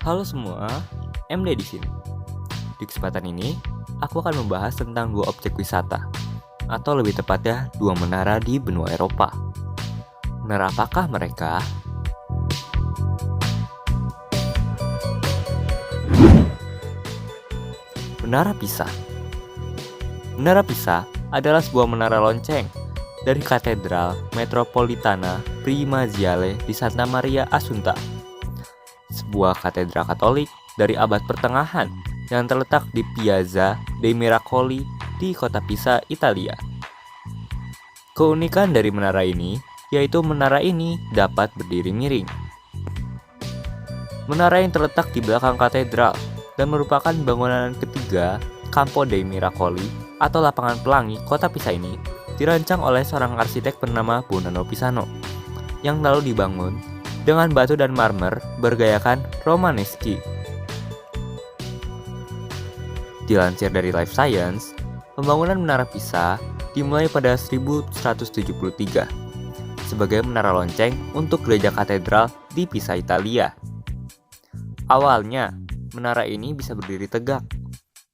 Halo semua, MD di sini. Di kesempatan ini, aku akan membahas tentang dua objek wisata, atau lebih tepatnya dua menara di benua Eropa. Menara apakah mereka? Menara Pisa. Menara Pisa adalah sebuah menara lonceng dari Katedral Metropolitana Primaziale di Santa Maria Assunta, sebuah katedral Katolik dari abad pertengahan yang terletak di Piazza dei Miracoli di kota Pisa, Italia. Keunikan dari menara ini yaitu menara ini dapat berdiri miring. Menara yang terletak di belakang katedral dan merupakan bangunan ketiga Campo dei Miracoli atau lapangan pelangi kota Pisa ini dirancang oleh seorang arsitek bernama Bonanno Pisano yang lalu dibangun dengan batu dan marmer bergayakan Romanesque. Dilansir dari Life Science, pembangunan Menara Pisa dimulai pada 1173 sebagai menara lonceng untuk gereja katedral di Pisa, Italia. Awalnya, menara ini bisa berdiri tegak.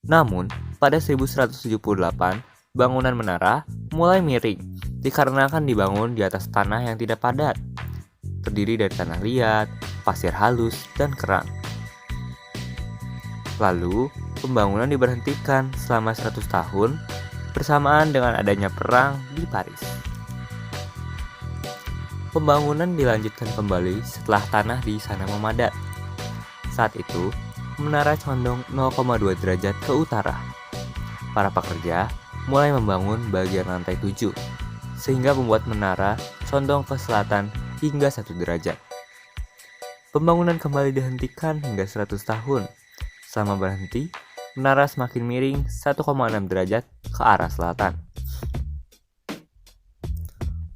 Namun, pada 1178, bangunan menara mulai miring dikarenakan dibangun di atas tanah yang tidak padat, terdiri dari tanah liat, pasir halus, dan kerang. Lalu, pembangunan diberhentikan selama 100 tahun bersamaan dengan adanya perang di Paris. Pembangunan dilanjutkan kembali setelah tanah di sana memadat. Saat itu, menara condong 0,2 derajat ke utara. Para pekerja mulai membangun bagian lantai 7, sehingga membuat menara condong ke selatan hingga 1 derajat. Pembangunan kembali dihentikan hingga 100 tahun. Selama berhenti, menara semakin miring 1,6 derajat ke arah selatan.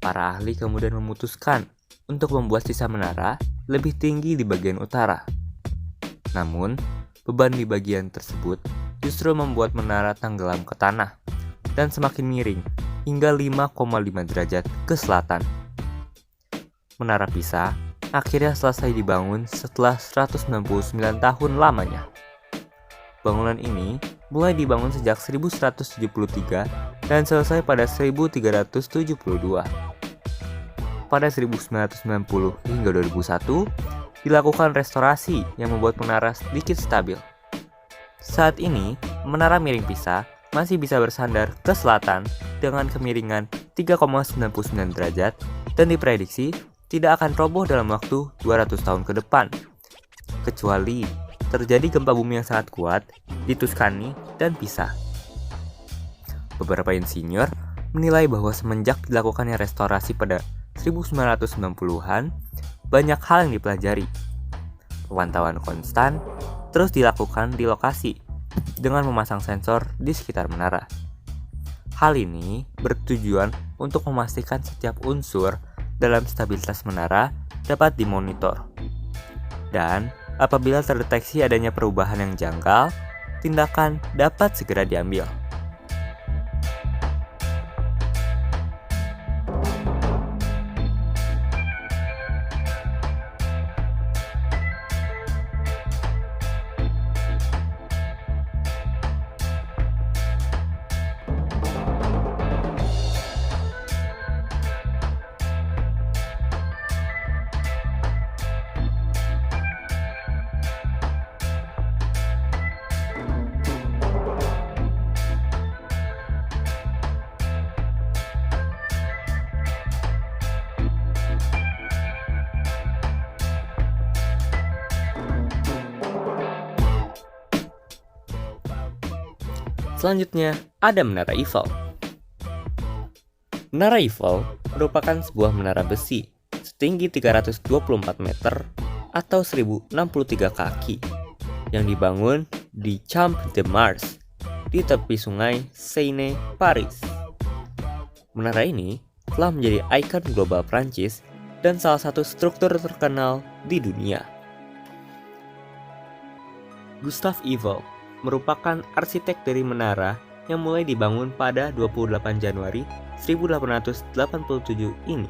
Para ahli kemudian memutuskan untuk membuat sisa menara lebih tinggi di bagian utara. Namun, beban di bagian tersebut justru membuat menara tenggelam ke tanah dan semakin miring hingga 5,5 derajat ke selatan. Menara Pisa akhirnya selesai dibangun setelah 199 tahun lamanya. Bangunan ini mulai dibangun sejak 1173 dan selesai pada 1372. Pada 1990 hingga 2001, dilakukan restorasi yang membuat menara sedikit stabil. Saat ini, menara miring Pisa masih bisa bersandar ke selatan dengan kemiringan 3,99 derajat dan diprediksi tidak akan roboh dalam waktu 200 tahun ke depan, kecuali terjadi gempa bumi yang sangat kuat di Tuscany dan Pisa. Beberapa insinyur menilai bahwa semenjak dilakukannya restorasi pada 1990-an, banyak hal yang dipelajari. Pemantauan konstan terus dilakukan di lokasi dengan memasang sensor di sekitar menara. Hal ini bertujuan untuk memastikan setiap unsur dalam stabilitas menara dapat dimonitor. Dan apabila terdeteksi adanya perubahan yang janggal, tindakan dapat segera diambil. Selanjutnya, ada Menara Eiffel. Menara Eiffel merupakan sebuah menara besi setinggi 324 meter atau 1063 kaki yang dibangun di Champ de Mars di tepi sungai Seine, Paris. Menara ini telah menjadi ikon global Prancis dan salah satu struktur terkenal di dunia. Gustave Eiffel merupakan arsitek dari menara yang mulai dibangun pada 28 Januari 1887 ini.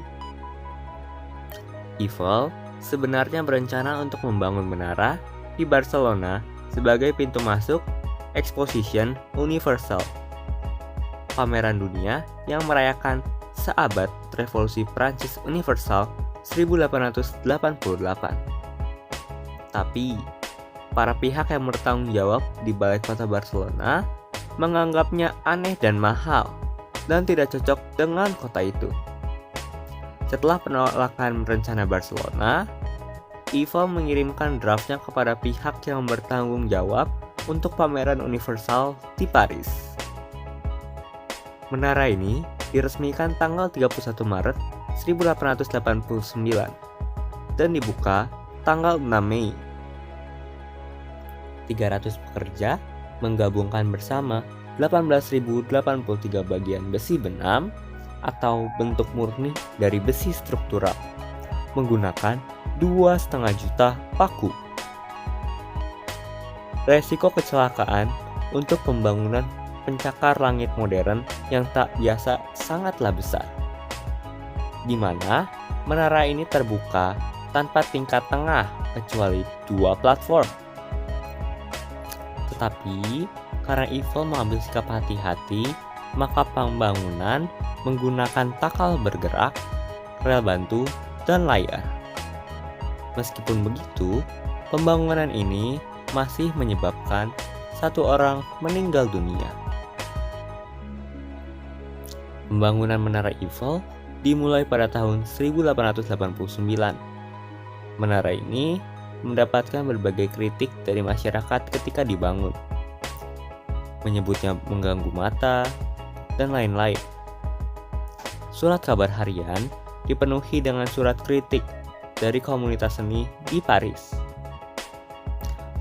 Eiffel sebenarnya berencana untuk membangun menara di Barcelona sebagai pintu masuk Exposition Universal, pameran dunia yang merayakan seabad Revolusi Prancis Universal 1888. Tapi, para pihak yang bertanggung jawab di Balai Kota Barcelona menganggapnya aneh dan mahal dan tidak cocok dengan kota itu. Setelah penolakan rencana Barcelona, Eiffel mengirimkan draftnya kepada pihak yang bertanggung jawab untuk pameran universal di Paris. Menara ini diresmikan tanggal 31 Maret 1889 dan dibuka tanggal 6 Mei. 300 pekerja menggabungkan bersama 18.083 bagian besi benam atau bentuk murni dari besi struktural menggunakan 2,5 juta paku. Resiko kecelakaan untuk pembangunan pencakar langit modern yang tak biasa sangatlah besar, di mana menara ini terbuka tanpa tingkat tengah kecuali 2 platform. Tetapi karena Eiffel mengambil sikap hati-hati, maka pembangunan menggunakan takal bergerak, rel bantu, dan layar. Meskipun begitu, pembangunan ini masih menyebabkan 1 orang meninggal dunia. Pembangunan Menara Eiffel dimulai pada tahun 1889. Menara ini mendapatkan berbagai kritik dari masyarakat ketika dibangun, menyebutnya mengganggu mata, dan lain-lain. Surat kabar harian dipenuhi dengan surat kritik dari komunitas seni di Paris.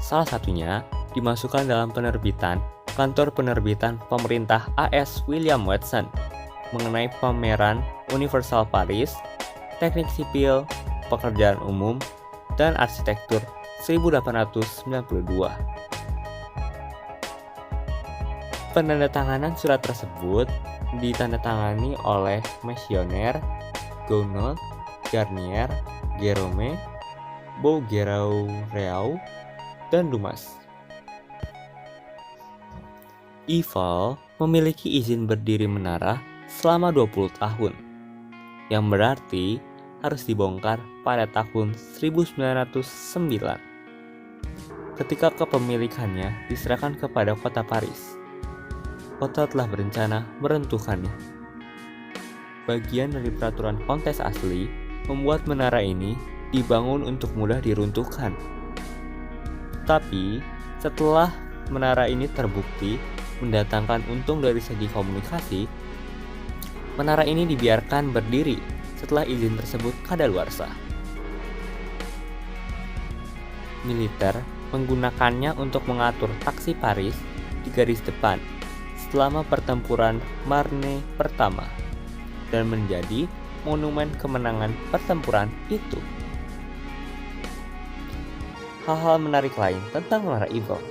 Salah satunya dimasukkan dalam penerbitan kantor penerbitan pemerintah AS William Watson mengenai pameran Universal Paris, teknik sipil, pekerjaan umum, dan arsitektur 1892. Penandatanganan surat tersebut ditandatangani oleh Messier, Gounod, Garnier, Gérôme, Bouguereau, dan Dumas. Eiffel memiliki izin berdiri menara selama 20 tahun, yang berarti harus dibongkar pada tahun 1909 ketika kepemilikannya diserahkan kepada kota Paris. Kota telah berencana meruntuhkannya. Bagian dari peraturan kontes asli membuat menara ini dibangun untuk mudah diruntuhkan. Tapi, setelah menara ini terbukti mendatangkan untung dari segi komunikasi, menara ini dibiarkan berdiri setelah izin tersebut kadaluarsa. Militer menggunakannya untuk mengatur taksi Paris di garis depan selama pertempuran Marne pertama dan menjadi monumen kemenangan pertempuran itu. Hal-hal menarik lain tentang Menara Eiffel